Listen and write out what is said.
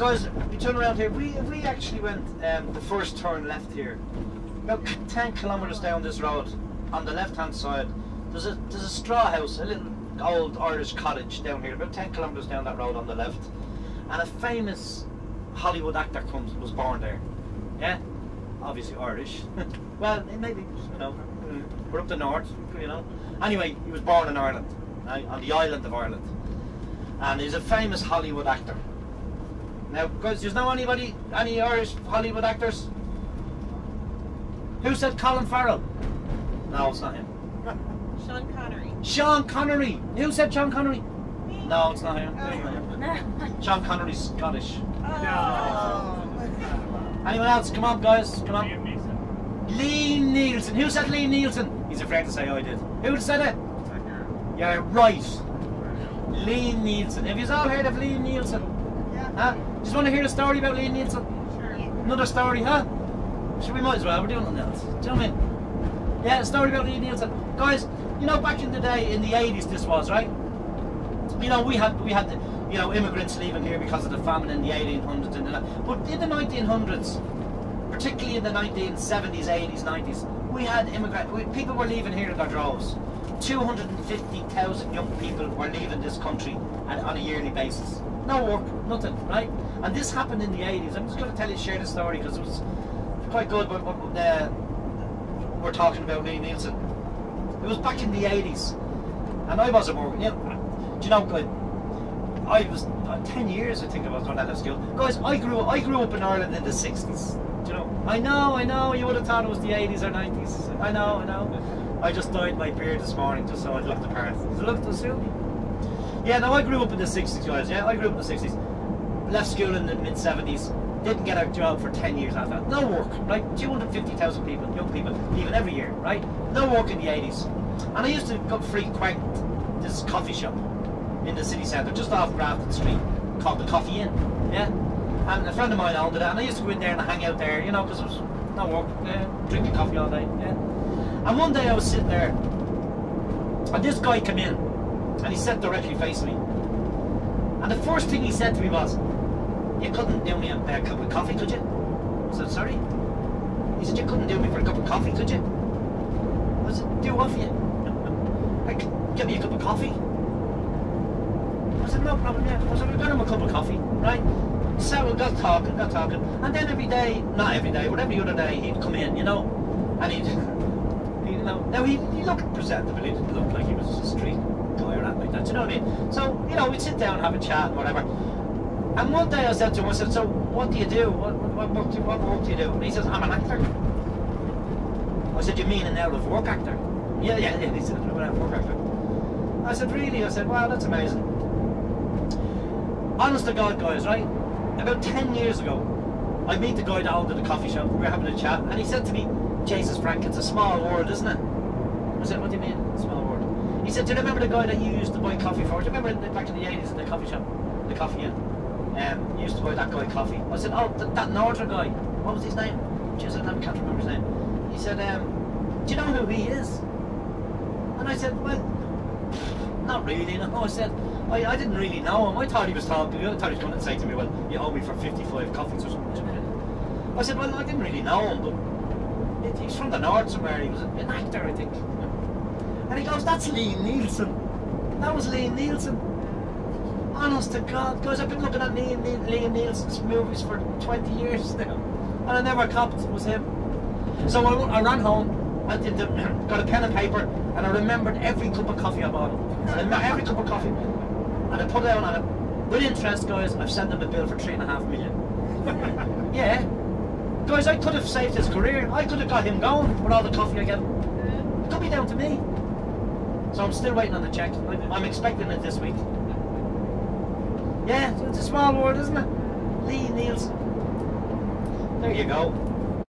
guys, we turn around here. We actually went the first turn left here, about 10 kilometres down this road. On the left-hand side, there's a straw house, a little old Irish cottage down here, about 10 kilometres down that road on the left. And a famous Hollywood actor was born there. Yeah, obviously Irish. Well, maybe, you know, we're up the north, you know. Anyway, he was born in Ireland, right, on the island of Ireland, and he's a famous Hollywood actor. Now, guys, do you know any Irish Hollywood actors? Who said Colin Farrell? No, it's not him. Sean Connery. Sean Connery. Who said Sean Connery? No, it's not him. Oh. Sean Connery's Scottish. Oh. Anyone else? Come on, guys. Come on. Liam Nilsson. Who said Liam Nilsson? He's afraid to say I did. Who said it? Yeah, right. Liam Nilsson. Have you all heard of Liam Nilsson? Yeah. Huh? Just want to hear a story about Liam Nilsson? Sure. Another story, huh? Sure, we might as well. We're doing nothing else. Do you know what I mean? Yeah, a story about Liam Nilsson. Guys, you know, back in the day, in the 80s this was, right? You know, we had the, you know, immigrants leaving here because of the famine in the 1800s and that. But in the 1900s, particularly in the 1970s, 80s, 90s, we had people were leaving here in their droves. 250,000 young people were leaving this country on a yearly basis. No work, nothing, right? And this happened in the 80s. I'm just going to share the story because it was quite good. But we're talking about Liam Nilsson. It was back in the 80s, and I wasn't working. You know, do you know, I was 10 years, I think I was when I left school. Guys, I grew up in Ireland in the 60s. Do you know? I know. You would have thought it was the 80s or 90s. I know. I just dyed my beard this morning just so I'd look the part. Does it look to suit me? Yeah, no, I grew up in the 60s, guys. Yeah, I grew up in the 60s. Left school in the mid 70s. Didn't get a job for 10 years after that. No work, right? 250,000 people, young people, leaving every year, right? No work in the 80s. And I used to go frequent this coffee shop in the city centre, just off Grafton Street, called the Coffee Inn, yeah? And a friend of mine owned it, and I used to go in there and hang out there, you know, because there was no work, drinking coffee all day, yeah? And one day I was sitting there, and this guy came in, and he sat directly facing me. And the first thing he said to me was, "You couldn't do me a cup of coffee, could you?" I said, "Sorry?" He said, "You couldn't do me for a cup of coffee, could you?" I said, "Do what for you?" "Like, get me a cup of coffee." I said, "No problem, yeah." I said, "We'll get him a cup of coffee, right?" So we got talking, and then every day, not every day, but every other day, he'd come in, you know, and he'd, you know, now he looked presentable, he didn't look like he was a street guy or anything like that, you know what I mean? So, you know, we'd sit down and have a chat and whatever. And one day I said to him, I said, "So what do you do? What work do you do?" And he says, "I'm an actor." I said, "You mean an out of work actor?" Yeah. He said, "I'm an out of work actor." I said, "Really?" I said, "Wow, that's amazing." Honest to God, guys, right? About 10 years ago, I meet the guy that owned the coffee shop. We were having a chat, and he said to me, "Jesus, Frank, it's a small world, isn't it?" I said, "What do you mean, small world?" He said, "Do you remember the guy that you used to buy coffee for? Do you remember back in the 80s in the coffee shop, the Coffee Inn? You used to buy that guy coffee." I said, "Oh, that northern guy. What was his name?" Jesus, I can't remember his name. He said, "Do you know who he is?" And I said, "Well, not really, no." I said, I didn't really know him. I thought he was talking. I thought he was going to say to me, "Well, you owe me for 55 coffees or something." I said, "Well, I didn't really know him, but he's from the north somewhere. He was an actor, I think." And he goes, "That's Liam Nilsson. That was Liam Nilsson." Honest to God, guys, I've been looking at Liam Nilsson's movies for 20 years now, and I never copped it was him. So I ran home, I got a pen and paper, and I remembered every cup of coffee I bought him. Every cup of coffee. And I put it down on it. With interest, guys, I've sent him a bill for 3.5 million. Yeah. Guys, I could have saved his career. I could have got him going with all the coffee I get him. It could be down to me. So I'm still waiting on the check. I'm expecting it this week. Yeah, it's a small world, isn't it? Liam Nilsson. There you go.